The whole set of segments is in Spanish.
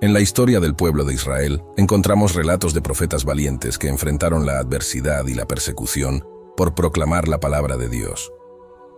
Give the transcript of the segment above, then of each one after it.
En la historia del pueblo de Israel, encontramos relatos de profetas valientes que enfrentaron la adversidad y la persecución por proclamar la palabra de Dios.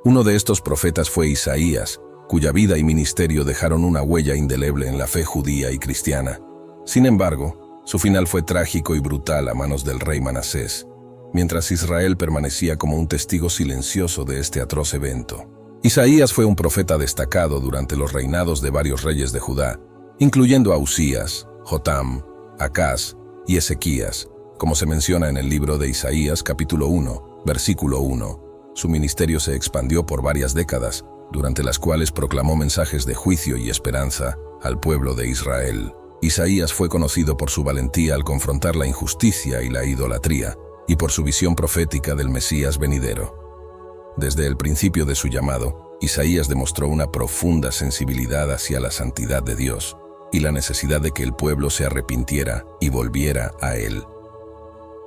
Uno de estos profetas fue Isaías, cuya vida y ministerio dejaron una huella indeleble en la fe judía y cristiana. Sin embargo, su final fue trágico y brutal a manos del rey Manasés, mientras Israel permanecía como un testigo silencioso de este atroz evento. Isaías fue un profeta destacado durante los reinados de varios reyes de Judá, incluyendo a Usías, Jotam, Acaz y Ezequías, como se menciona en el libro de Isaías capítulo 1, versículo 1. Su ministerio se expandió por varias décadas, durante las cuales proclamó mensajes de juicio y esperanza al pueblo de Israel. Isaías fue conocido por su valentía al confrontar la injusticia y la idolatría, y por su visión profética del Mesías venidero. Desde el principio de su llamado, Isaías demostró una profunda sensibilidad hacia la santidad de Dios y la necesidad de que el pueblo se arrepintiera y volviera a Él.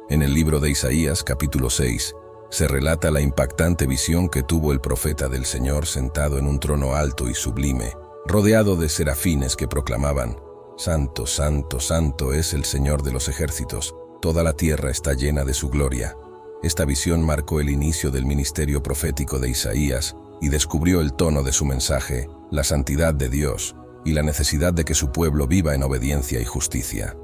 En el libro de Isaías, capítulo 6, se relata la impactante visión que tuvo el profeta del Señor sentado en un trono alto y sublime, rodeado de serafines que proclamaban: «Santo, santo, santo es el Señor de los ejércitos, toda la tierra está llena de su gloria». Esta visión marcó el inicio del ministerio profético de Isaías y descubrió el tono de su mensaje, la santidad de Dios y la necesidad de que su pueblo viva en obediencia y justicia.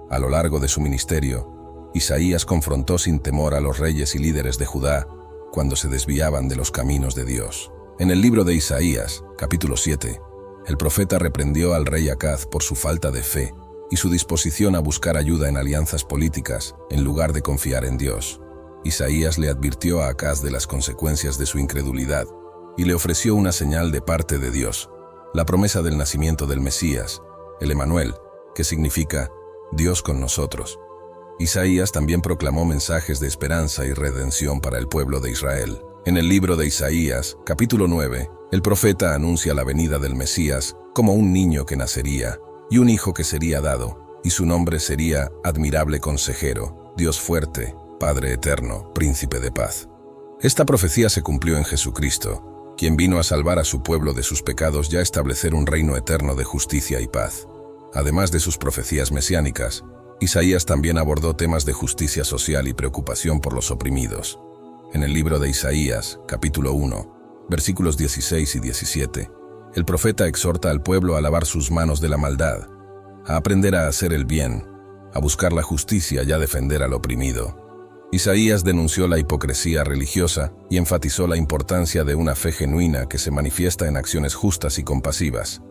A lo largo de su ministerio, Isaías confrontó sin temor a los reyes y líderes de Judá cuando se desviaban de los caminos de Dios. En el libro de Isaías, capítulo 7, el profeta reprendió al rey Acaz por su falta de fe y su disposición a buscar ayuda en alianzas políticas en lugar de confiar en Dios. Isaías le advirtió a Acaz de las consecuencias de su incredulidad y le ofreció una señal de parte de Dios, la promesa del nacimiento del Mesías, el Emanuel, que significa Dios con nosotros. Isaías también proclamó mensajes de esperanza y redención para el pueblo de Israel. En el libro de Isaías, capítulo 9, el profeta anuncia la venida del Mesías como un niño que nacería y un hijo que sería dado, y su nombre sería Admirable Consejero, Dios Fuerte, Padre Eterno, Príncipe de Paz. Esta profecía se cumplió en Jesucristo, quien vino a salvar a su pueblo de sus pecados y a establecer un reino eterno de justicia y paz. Además de sus profecías mesiánicas, Isaías también abordó temas de justicia social y preocupación por los oprimidos. En el libro de Isaías, capítulo 1, versículos 16 y 17, el profeta exhorta al pueblo a lavar sus manos de la maldad, a aprender a hacer el bien, a buscar la justicia y a defender al oprimido. Isaías denunció la hipocresía religiosa y enfatizó la importancia de una fe genuina que se manifiesta en acciones justas y compasivas.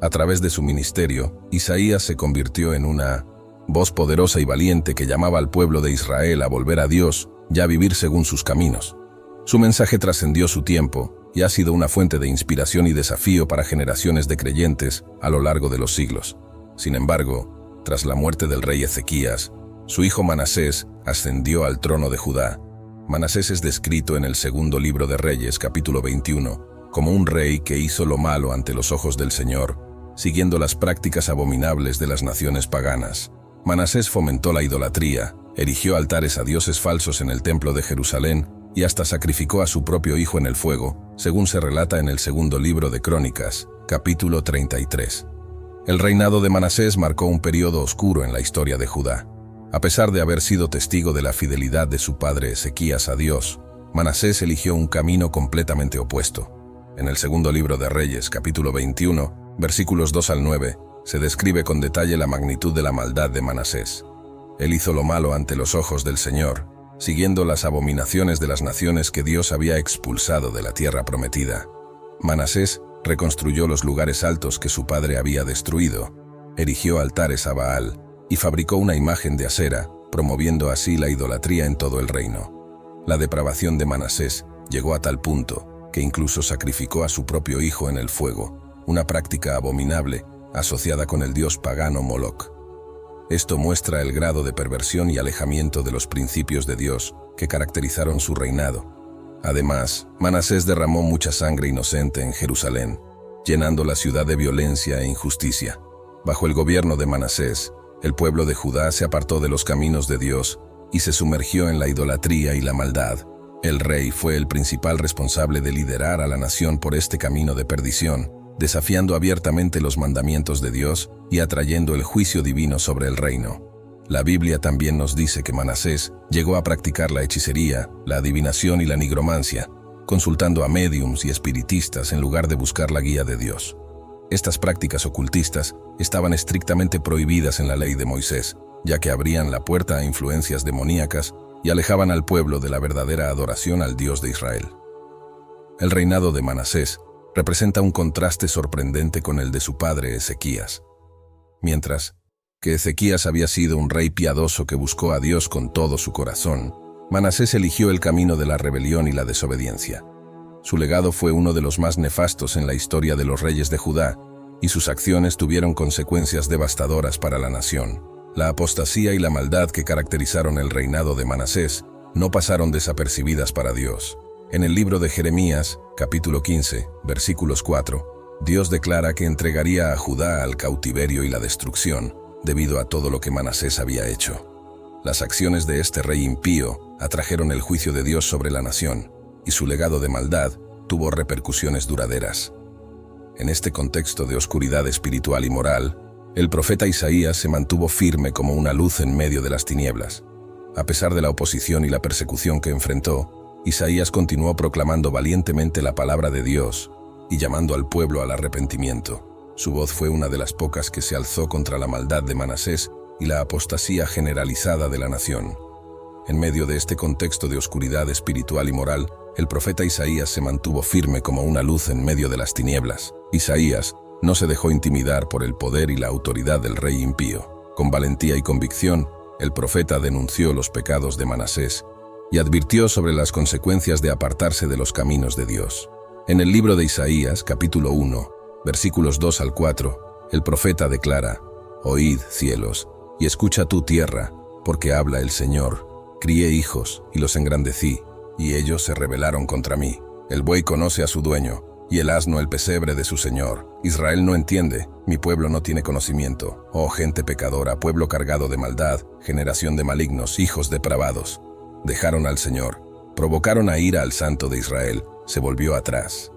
A través de su ministerio, Isaías se convirtió en una voz poderosa y valiente que llamaba al pueblo de Israel a volver a Dios y a vivir según sus caminos. Su mensaje trascendió su tiempo y ha sido una fuente de inspiración y desafío para generaciones de creyentes a lo largo de los siglos. Sin embargo, tras la muerte del rey Ezequías, su hijo Manasés ascendió al trono de Judá. Manasés es descrito en el segundo libro de Reyes, capítulo 21, como un rey que hizo lo malo ante los ojos del Señor, siguiendo las prácticas abominables de las naciones paganas. Manasés fomentó la idolatría, erigió altares a dioses falsos en el templo de Jerusalén y hasta sacrificó a su propio hijo en el fuego, según se relata en el segundo libro de Crónicas, capítulo 33. El reinado de Manasés marcó un periodo oscuro en la historia de Judá. A pesar de haber sido testigo de la fidelidad de su padre Ezequías a Dios, Manasés eligió un camino completamente opuesto. En el segundo libro de Reyes, capítulo 21, versículos 2 al 9, se describe con detalle la magnitud de la maldad de Manasés. Él hizo lo malo ante los ojos del Señor, siguiendo las abominaciones de las naciones que Dios había expulsado de la tierra prometida. Manasés reconstruyó los lugares altos que su padre había destruido, erigió altares a Baal y fabricó una imagen de Asera, promoviendo así la idolatría en todo el reino. La depravación de Manasés llegó a tal punto que incluso sacrificó a su propio hijo en el fuego, una práctica abominable asociada con el dios pagano Moloc. Esto muestra el grado de perversión y alejamiento de los principios de Dios que caracterizaron su reinado. Además, Manasés derramó mucha sangre inocente en Jerusalén, llenando la ciudad de violencia e injusticia. Bajo el gobierno de Manasés, el pueblo de Judá se apartó de los caminos de Dios y se sumergió en la idolatría y la maldad. El rey fue el principal responsable de liderar a la nación por este camino de perdición, desafiando abiertamente los mandamientos de Dios y atrayendo el juicio divino sobre el reino. La Biblia también nos dice que Manasés llegó a practicar la hechicería, la adivinación y la nigromancia, consultando a médiums y espiritistas en lugar de buscar la guía de Dios. Estas prácticas ocultistas estaban estrictamente prohibidas en la ley de Moisés, ya que abrían la puerta a influencias demoníacas y alejaban al pueblo de la verdadera adoración al Dios de Israel. El reinado de Manasés representa un contraste sorprendente con el de su padre Ezequías. Mientras que Ezequías había sido un rey piadoso que buscó a Dios con todo su corazón, Manasés eligió el camino de la rebelión y la desobediencia. Su legado fue uno de los más nefastos en la historia de los reyes de Judá, y sus acciones tuvieron consecuencias devastadoras para la nación. La apostasía y la maldad que caracterizaron el reinado de Manasés no pasaron desapercibidas para Dios. En el libro de Jeremías, capítulo 15, versículos 4, Dios declara que entregaría a Judá al cautiverio y la destrucción, debido a todo lo que Manasés había hecho. Las acciones de este rey impío atrajeron el juicio de Dios sobre la nación, y su legado de maldad tuvo repercusiones duraderas. En este contexto de oscuridad espiritual y moral, el profeta Isaías se mantuvo firme como una luz en medio de las tinieblas. A pesar de la oposición y la persecución que enfrentó, Isaías continuó proclamando valientemente la palabra de Dios y llamando al pueblo al arrepentimiento. Su voz fue una de las pocas que se alzó contra la maldad de Manasés y la apostasía generalizada de la nación. En medio de este contexto de oscuridad espiritual y moral, el profeta Isaías se mantuvo firme como una luz en medio de las tinieblas. Isaías no se dejó intimidar por el poder y la autoridad del rey impío. Con valentía y convicción, el profeta denunció los pecados de Manasés y advirtió sobre las consecuencias de apartarse de los caminos de Dios. En el libro de Isaías, capítulo 1, versículos 2 al 4, el profeta declara: «Oíd, cielos, y escucha tú, tierra, porque habla el Señor. Crié hijos, y los engrandecí, y ellos se rebelaron contra mí. El buey conoce a su dueño, y el asno el pesebre de su señor. Israel no entiende, mi pueblo no tiene conocimiento. Oh gente pecadora, pueblo cargado de maldad, generación de malignos, hijos depravados. Dejaron al Señor, provocaron a ira al Santo de Israel, se volvió atrás».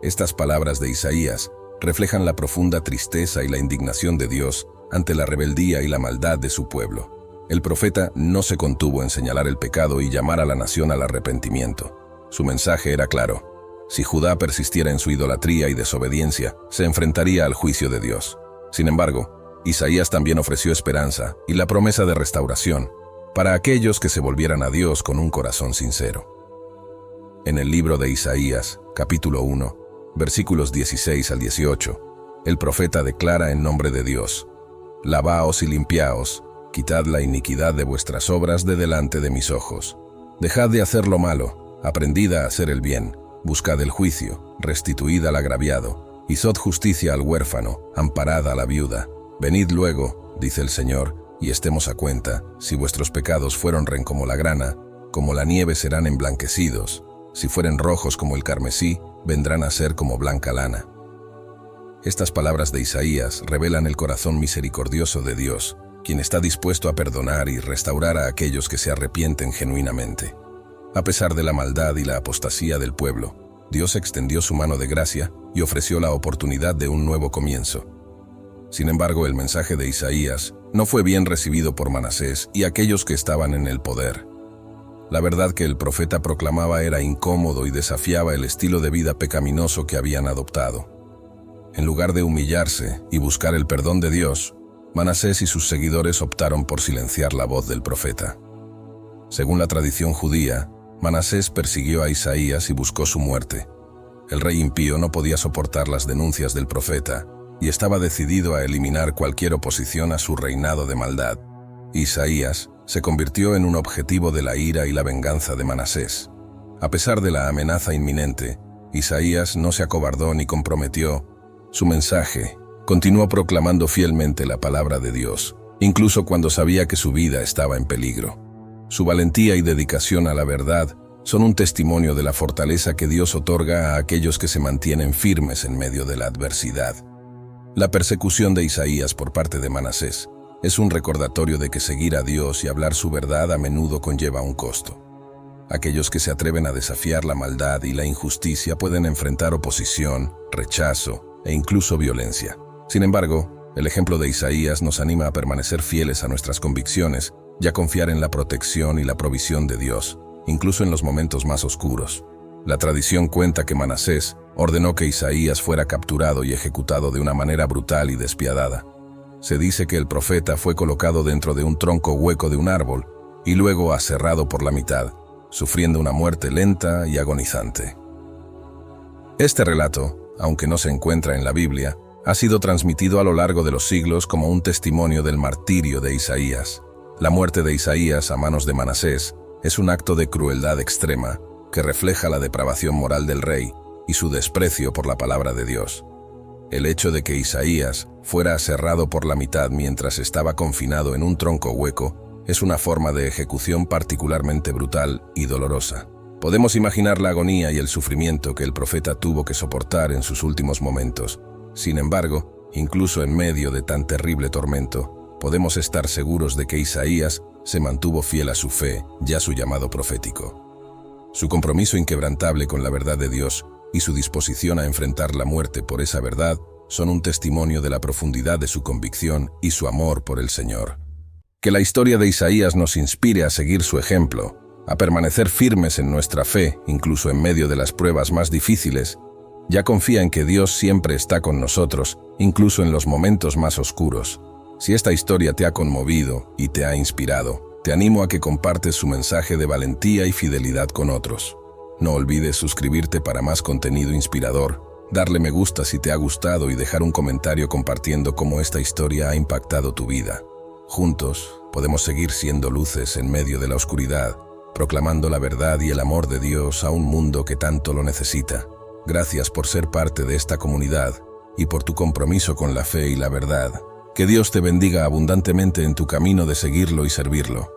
Estas palabras de Isaías reflejan la profunda tristeza y la indignación de Dios ante la rebeldía y la maldad de su pueblo. El profeta no se contuvo en señalar el pecado y llamar a la nación al arrepentimiento. Su mensaje era claro: si Judá persistiera en su idolatría y desobediencia, se enfrentaría al juicio de Dios. Sin embargo, Isaías también ofreció esperanza y la promesa de restauración para aquellos que se volvieran a Dios con un corazón sincero. En el libro de Isaías, capítulo 1, versículos 16 al 18, el profeta declara en nombre de Dios: «Lavaos y limpiaos, quitad la iniquidad de vuestras obras de delante de mis ojos. Dejad de hacer lo malo, aprendid a hacer el bien, buscad el juicio, restituid al agraviado, hizod justicia al huérfano, amparad a la viuda. Venid luego, dice el Señor, y estemos a cuenta. Si vuestros pecados fueron como la grana, como la nieve serán emblanquecidos. Si fueren rojos como el carmesí, vendrán a ser como blanca lana». Estas palabras de Isaías revelan el corazón misericordioso de Dios, quien está dispuesto a perdonar y restaurar a aquellos que se arrepienten genuinamente. A pesar de la maldad y la apostasía del pueblo, Dios extendió su mano de gracia y ofreció la oportunidad de un nuevo comienzo. Sin embargo, el mensaje de Isaías no fue bien recibido por Manasés y aquellos que estaban en el poder. La verdad que el profeta proclamaba era incómodo y desafiaba el estilo de vida pecaminoso que habían adoptado. En lugar de humillarse y buscar el perdón de Dios, Manasés y sus seguidores optaron por silenciar la voz del profeta. Según la tradición judía, Manasés persiguió a Isaías y buscó su muerte. El rey impío no podía soportar las denuncias del profeta y estaba decidido a eliminar cualquier oposición a su reinado de maldad. Isaías se convirtió en un objetivo de la ira y la venganza de Manasés. A pesar de la amenaza inminente, Isaías no se acobardó ni comprometió su mensaje. Continuó proclamando fielmente la palabra de Dios, incluso cuando sabía que su vida estaba en peligro. Su valentía y dedicación a la verdad son un testimonio de la fortaleza que Dios otorga a aquellos que se mantienen firmes en medio de la adversidad. La persecución de Isaías por parte de Manasés es un recordatorio de que seguir a Dios y hablar su verdad a menudo conlleva un costo. Aquellos que se atreven a desafiar la maldad y la injusticia pueden enfrentar oposición, rechazo e incluso violencia. Sin embargo, el ejemplo de Isaías nos anima a permanecer fieles a nuestras convicciones y a confiar en la protección y la provisión de Dios, incluso en los momentos más oscuros. La tradición cuenta que Manasés ordenó que Isaías fuera capturado y ejecutado de una manera brutal y despiadada. Se dice que el profeta fue colocado dentro de un tronco hueco de un árbol y luego aserrado por la mitad, sufriendo una muerte lenta y agonizante. Este relato, aunque no se encuentra en la Biblia, ha sido transmitido a lo largo de los siglos como un testimonio del martirio de Isaías. La muerte de Isaías a manos de Manasés es un acto de crueldad extrema que refleja la depravación moral del rey y su desprecio por la palabra de Dios. El hecho de que Isaías fuera aserrado por la mitad mientras estaba confinado en un tronco hueco es una forma de ejecución particularmente brutal y dolorosa. Podemos imaginar la agonía y el sufrimiento que el profeta tuvo que soportar en sus últimos momentos. Sin embargo, incluso en medio de tan terrible tormento, podemos estar seguros de que Isaías se mantuvo fiel a su fe y a su llamado profético. Su compromiso inquebrantable con la verdad de Dios y su disposición a enfrentar la muerte por esa verdad son un testimonio de la profundidad de su convicción y su amor por el Señor. Que la historia de Isaías nos inspire a seguir su ejemplo, a permanecer firmes en nuestra fe, incluso en medio de las pruebas más difíciles. Ya confía en que Dios siempre está con nosotros, incluso en los momentos más oscuros. Si esta historia te ha conmovido y te ha inspirado, te animo a que compartes su mensaje de valentía y fidelidad con otros. No olvides suscribirte para más contenido inspirador, darle me gusta si te ha gustado y dejar un comentario compartiendo cómo esta historia ha impactado tu vida. Juntos, podemos seguir siendo luces en medio de la oscuridad, proclamando la verdad y el amor de Dios a un mundo que tanto lo necesita. Gracias por ser parte de esta comunidad y por tu compromiso con la fe y la verdad. Que Dios te bendiga abundantemente en tu camino de seguirlo y servirlo.